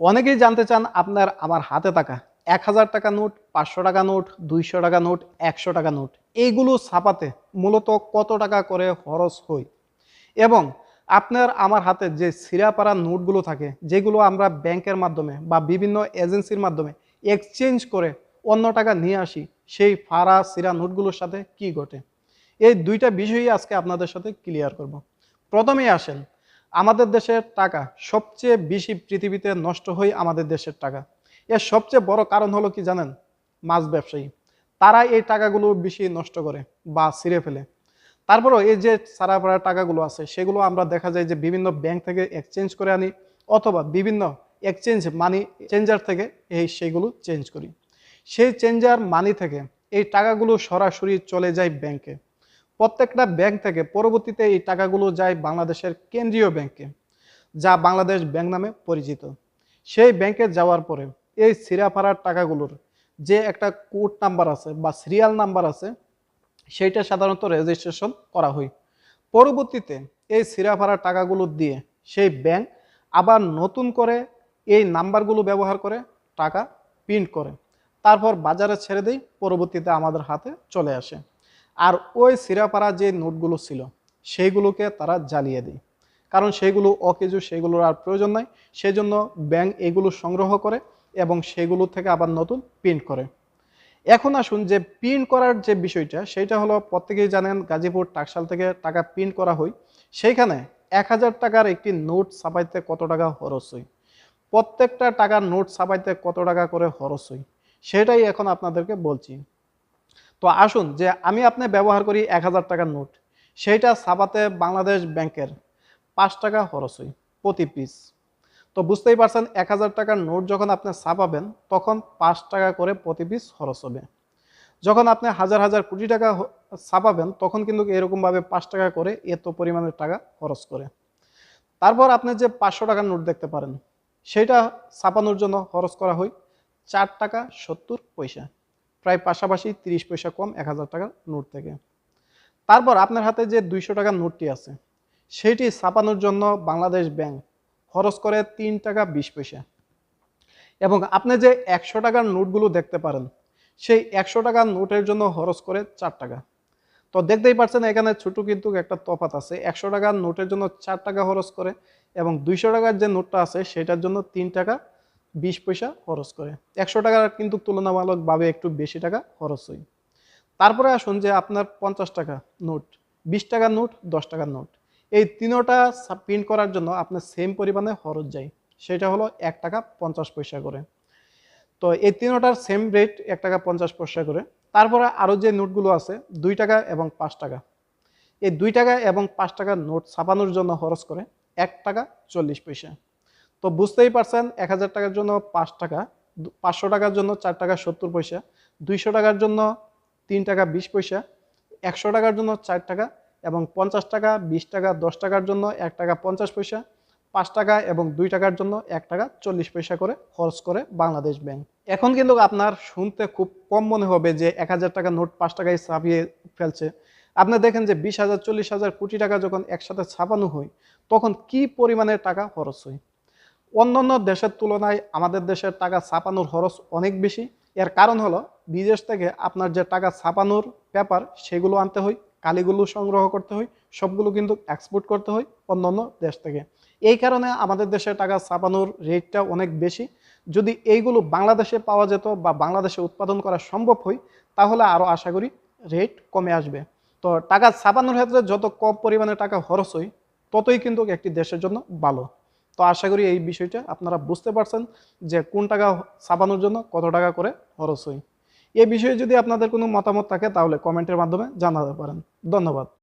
অনেকেই জানতে চান আপনার আমার হাতে থাকা ১,০০০ টাকা নোট, ৫০০ টাকা নোট, ২০০ টাকা নোট, ১০০ টাকা নোট এইগুলো ছাপাতে মূলত কত টাকা করে খরচ হয় এবং আপনার আমার হাতে যে ছিঁড়া পাড়া নোটগুলো থাকে যেগুলো আমরা ব্যাংকের মাধ্যমে বা বিভিন্ন এজেন্সির মাধ্যমে এক্সচেঞ্জ করে অন্য টাকা নিয়ে আসি, সেই ফাড়া ছিঁড়া নোটগুলোর সাথে কি ঘটে? এই ২ টা বিষয়ই আজকে আপনাদের সাথে ক্লিয়ার করব। প্রথমেই আসেন, আমাদের দেশের টাকা সবচেয়ে বেশি পৃথিবীতে নষ্ট হয় আমাদের দেশের টাকা। এর সবচেয়ে বড় কারণ হলো কি জানেন? মাছ ব্যবসায়ী। তারা এই টাকাগুলো বেশি নষ্ট করে বা ছিঁড়ে ফেলে। তারপরেও এই যে ছাড়া পাড়া টাকাগুলো আছে সেগুলো আমরা দেখা যায় যে বিভিন্ন ব্যাংক থেকে এক্সচেঞ্জ করে আনি অথবা বিভিন্ন এক্সচেঞ্জ মানি চেঞ্জার থেকে সেইগুলো চেঞ্জ করি। সেই চেঞ্জার মানি থেকে এই টাকাগুলো সরাসরি চলে যায় ব্যাংকে। প্রত্যেকটা ব্যাংক থেকে পরবর্তীতে এই টাকাগুলো যায় বাংলাদেশের কেন্দ্রীয় ব্যাংকে, যা বাংলাদেশ ব্যাংক নামে পরিচিত। সেই ব্যাংকে যাওয়ার পরে এই ছিঁড়াফাড়ার টাকাগুলোর যে একটা কোড নাম্বার আছে বা সিরিয়াল নাম্বার আছে, সেইটা সাধারণত রেজিস্ট্রেশন করা হয়। পরবর্তীতে এই ছিঁড়াফাড়া টাকাগুলো দিয়ে সেই ব্যাংক আবার নতুন করে এই নাম্বারগুলো ব্যবহার করে টাকা প্রিন্ট করে, তারপর বাজারে ছেড়ে দেয়, পরবর্তীতে আমাদের হাতে চলে আসে। আর ওই ছিঁড়াফাড়া যে নোটগুলো ছিল সেইগুলোকে তারা জ্বালিয়ে দেয়, কারণ সেইগুলো অকেজো, সেগুলোর আর প্রয়োজন নাই। সেজন্য ব্যাংক এগুলো সংগ্রহ করে এবং সেগুলো থেকে আবার নতুন প্রিন্ট করে। এখন আসুন যে প্রিন্ট করার যে বিষয়টা, সেইটা হলো প্রত্যেকেই জানেন গাজীপুর টাকশাল থেকে টাকা প্রিন্ট করা হয়। সেইখানে ১,০০০ টাকার একটি নোট ছাপাইতে কত টাকা খরচ হয়, প্রত্যেকটা টাকার নোট ছাপাইতে কত টাকা করে খরচ হয়, সেটাই এখন আপনাদেরকে বলছি। তো আসুন যে আমি আপনি ব্যবহার করি ১,০০০ টাকার নোট, সেইটা ছাপাতে বাংলাদেশ ব্যাংকের ৫ টাকা খরচ হয় প্রতি পিস। তো বুঝতেই পারছেন ১,০০০ টাকার নোট যখন আপনি ছাপাবেন তখন ৫ টাকা করে প্রতি পিস খরচ হবে। যখন আপনি হাজার হাজার কোটি টাকা ছাপাবেন তখন কিন্তু এরকমভাবে ৫ টাকা করে এত পরিমাণের টাকা খরচ করে। তারপর আপনি যে ৫০০ টাকার নোট দেখতে পারেন, সেটা ছাপানোর জন্য খরচ করা হয় ৪ টাকা ৭০ পয়সা, প্রায় পাশাপাশি ৩০ পয়সা কম ১,০০০ টাকার নোট থেকে। তারপর আপনার হাতে যে ২০০ টাকার নোটটি আছে, সেইটি ছাপানোর জন্য বাংলাদেশ ব্যাংক খরচ করে ৩ টাকা ২০ পয়সা। এবং আপনি যে ১০০ টাকার নোটগুলো দেখতে পারেন, সেই ১০০ টাকার নোটের জন্য খরচ করে ৪ টাকা। তো দেখতেই পাচ্ছেন এখানে ছোট কিন্তু একটা তফাৎ আছে। ১০০ টাকার নোটের জন্য ৪ টাকা খরচ করে এবং ২০০ টাকার যে নোটটা আছে সেটার জন্য ৩ টাকা ২০ পয়সা খরচ করে। ১০০ টাকার কিন্তু তুলনামূলকভাবে একটু বেশি টাকা খরচ হয়। তারপরে আসুন যে আপনার ৫০ টাকা নোট, ২০ টাকার নোট, ১০ টাকার নোট, এই তিনোটা প্রিন্ট করার জন্য আপনার সেম পরিমাণে খরচ যায়। সেটা হলো ১ টাকা ৫০ পয়সা করে। তো এই তিনোটার সেম রেট ১ টাকা ৫০ পয়সা করে। তারপরে আরও যে নোটগুলো আছে ২ টাকা এবং ৫ টাকা, এই ২ টাকা এবং ৫ টাকার নোট ছাপানোর জন্য খরচ করে ১ টাকা ৪০ পয়সা। তো বুঝতেই পারছেন ১,০০০ টাকার জন্য ৫ টাকা, ৫০০ টাকার জন্য ৪ টাকা ৭০ পয়সা, ২০০ টাকার জন্য ৩ টাকা ২০ পয়সা, ১০০ টাকার জন্য ৪ টাকা এবং ৫০ টাকা, ২০ টাকা, ১০ টাকার জন্য ১ টাকা ৫০ পয়সা, ৫ টাকা এবং ২ টাকার জন্য ১ টাকা ৪০ পয়সা করে খরচ করে বাংলাদেশ ব্যাংক। এখন কিন্তু আপনার শুনতে খুব কম মনে হবে যে ১,০০০ টাকার নোট ৫ টাকায় ছাপিয়ে ফেলছে। আপনি দেখেন যে ২০,০০০ ৪০,০০০ কোটি টাকা যখন একসাথে ছাপানো হয় তখন কি পরিমাণের টাকা খরচ হয়। অন্যান্য দেশের তুলনায় আমাদের দেশের টাকা ছাপানোর খরচ অনেক বেশি। এর কারণ হলো বিদেশ থেকে আপনার যে টাকা ছাপানোর পেপার সেগুলো আনতে হয়, কালিগুলো সংগ্রহ করতে হয়, সবগুলো কিন্তু এক্সপোর্ট করতে হয় অন্যান্য দেশ থেকে। এই কারণে আমাদের দেশে টাকা ছাপানোর রেটটা অনেক বেশি। যদি এইগুলো বাংলাদেশে পাওয়া যেত বা বাংলাদেশে উৎপাদন করা সম্ভব হয় তাহলে আরও আশা করি রেট কমে আসবে। তো টাকা ছাপানোর ক্ষেত্রে যত কম পরিমাণে টাকা খরচ হয় ততই কিন্তু একটি দেশের জন্য ভালো। তো আশা করি এই বিষয়টা আপনারা বুঝতে পারছেন যে কোন টাকা ছাপানোর জন্য কত টাকা করে খরচ হয়। এই বিষয়ে যদি আপনাদের কোনো মতামত থাকে তাহলে কমেন্টের মাধ্যমে জানাতে পারেন। ধন্যবাদ।